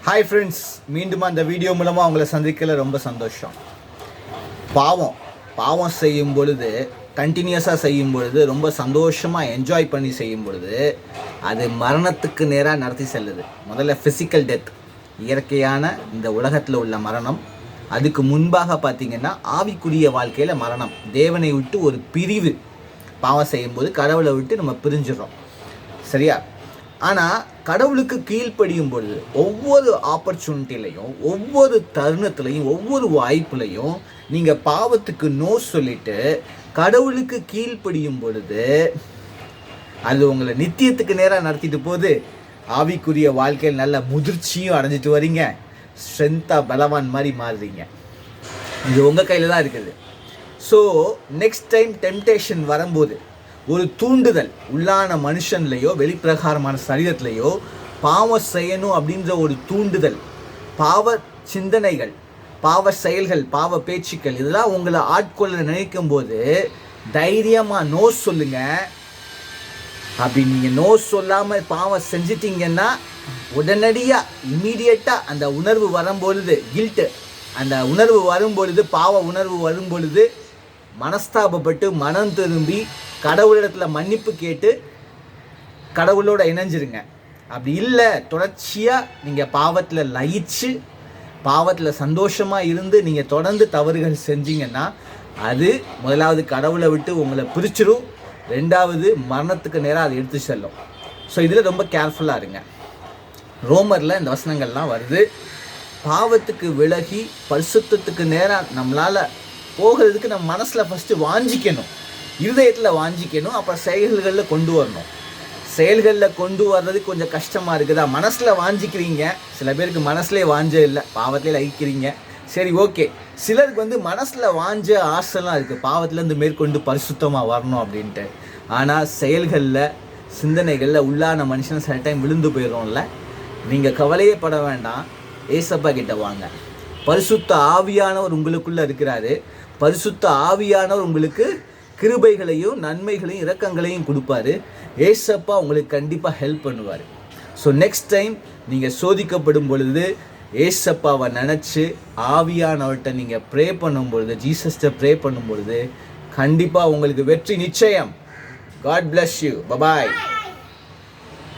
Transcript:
Hi friends, மீண்டும் அந்த video மூலமாக உங்களை சந்திக்கல ரொம்ப சந்தோஷம். பாவம் செய்யும் பொழுது, கண்டினியூஸாக செய்யும் பொழுது, ரொம்ப சந்தோஷமாக என்ஜாய் பண்ணி செய்யும் பொழுது அது மரணத்துக்கு நேராக நடத்தி செல்லுது. முதல்ல ஃபிசிக்கல் டெத், இயற்கையான இந்த உலகத்தில் உள்ள மரணம். அதுக்கு முன்பாக பார்த்திங்கன்னா ஆவிக்குரிய வாழ்க்கையில் மரணம், தேவனை விட்டு ஒரு பிரிவு. பாவம் செய்யும்போது கடவுளை விட்டு நம்ம பிரிஞ்சிடறோம், சரியா? ஆனால் கடவுளுக்கு கீழ்ப்படியும் பொழுது ஒவ்வொரு ஆப்பர்ச்சுனிட்டிலையும், ஒவ்வொரு தருணத்துலையும், ஒவ்வொரு வாய்ப்புலையும் நீங்கள் பாவத்துக்கு நோ சொல்லிட்டு கடவுளுக்கு கீழ்ப்படியும் பொழுது அது உங்களை நித்தியத்துக்கு நேராக நடத்திட்டு போகுது. ஆவிக்குரிய வாழ்க்கையில் நல்ல முதிர்ச்சியும் அடைஞ்சிட்டு வரீங்க, ஸ்ட்ரென்த்தாக பலவான் மாதிரி மாறுறீங்க. இது உங்கள் கையில் தான் இருக்குது. ஸோ நெக்ஸ்ட் டைம் டெம்டேஷன் வரும்போது ஒரு தூண்டுதல் உள்ளான மனுஷன்லையோ வெளிப்பிரகாரமான சரீரத்திலையோ பாவம் செய்யணும் அப்படின்ற ஒரு தூண்டுதல், பாவ சிந்தனைகள், பாவ செயல்கள், பாவ பேச்சுக்கள் இதெல்லாம் உங்களை ஆட்கொள்ள நினைக்கும் போது தைரியமாக நோ சொல்லுங்க. அப்படி நீங்கள் நோ சொல்லாமல் பாவம் செஞ்சிட்டிங்கன்னா உடனடியாக இம்மீடியட்டாக அந்த உணர்வு வரும்பொழுது, கில்ட்டு அந்த உணர்வு வரும்பொழுது, பாவ உணர்வு வரும்பொழுது மனஸ்தாபப்பட்டு மனம் திரும்பி கடவுளிடத்தில் மன்னிப்பு கேட்டு கடவுளோட இணைஞ்சிருங்க. அப்படி இல்லை, தொடர்ச்சியாக நீங்கள் பாவத்தில் லயிச்சு பாவத்தில் சந்தோஷமாக இருந்து நீங்கள் தொடர்ந்து தவறுகள் செஞ்சீங்கன்னா அது முதலாவது கடவுளை விட்டு உங்களை பிரிச்சிடும், ரெண்டாவது மரணத்துக்கு நேராக அதை எடுத்து செல்லும். ஸோ இதில் ரொம்ப கேர்ஃபுல்லாக இருங்க. ரோமரில் இந்த வசனங்கள்லாம் வருது. பாவத்துக்கு விலகி பரிசுத்தத்துக்கு நேராக நம்மளால் போகிறதுக்கு நம்ம மனசில் ஃபஸ்ட்டு வாஞ்சிக்கணும், இருதயத்தில் வாஞ்சிக்கணும், அப்புறம் செயல்களில் கொண்டு வரணும். செயல்களில் கொண்டு வர்றது கொஞ்சம் கஷ்டமாக இருக்குதா? மனசில் வாஞ்சிக்கிறீங்க, சில பேருக்கு மனசுலேயே வாஞ்ச இல்லை, பாவத்திலே லயிக்கிறீங்க, சரி ஓகே. சிலருக்கு மனசில் வாஞ்ச ஆசைலாம் இருக்குது, பாவத்திலேருந்து மேற்கொண்டு பரிசுத்தமாக வரணும் அப்படின்ட்டு. ஆனால் செயல்களில், சிந்தனைகளில் உள்ளான மனுஷன் சில டைம் விழுந்து போயிடும்ல. நீங்கள் கவலையே பட வேண்டாம், ஏசப்பா கிட்ட வாங்க. பரிசுத்த ஆவியானவர் உங்களுக்குள்ளே இருக்கிறாரு. பரிசுத்த ஆவியானவர் உங்களுக்கு கிருபைகளையும் நன்மைகளையும் இரக்கங்களையும் கொடுப்பாரு. ஏசப்பா உங்களுக்கு கண்டிப்பாக ஹெல்ப் பண்ணுவார். ஸோ நெக்ஸ்ட் டைம் நீங்கள் சோதிக்கப்படும் பொழுது ஏசப்பாவை நினச்சி ஆவியானவர்கிட்ட நீங்கள் ப்ரே பண்ணும் பொழுது, ஜீசஸ்ட்டை ப்ரே பண்ணும் பொழுது கண்டிப்பாக உங்களுக்கு வெற்றி நிச்சயம். God bless you. பபாய்.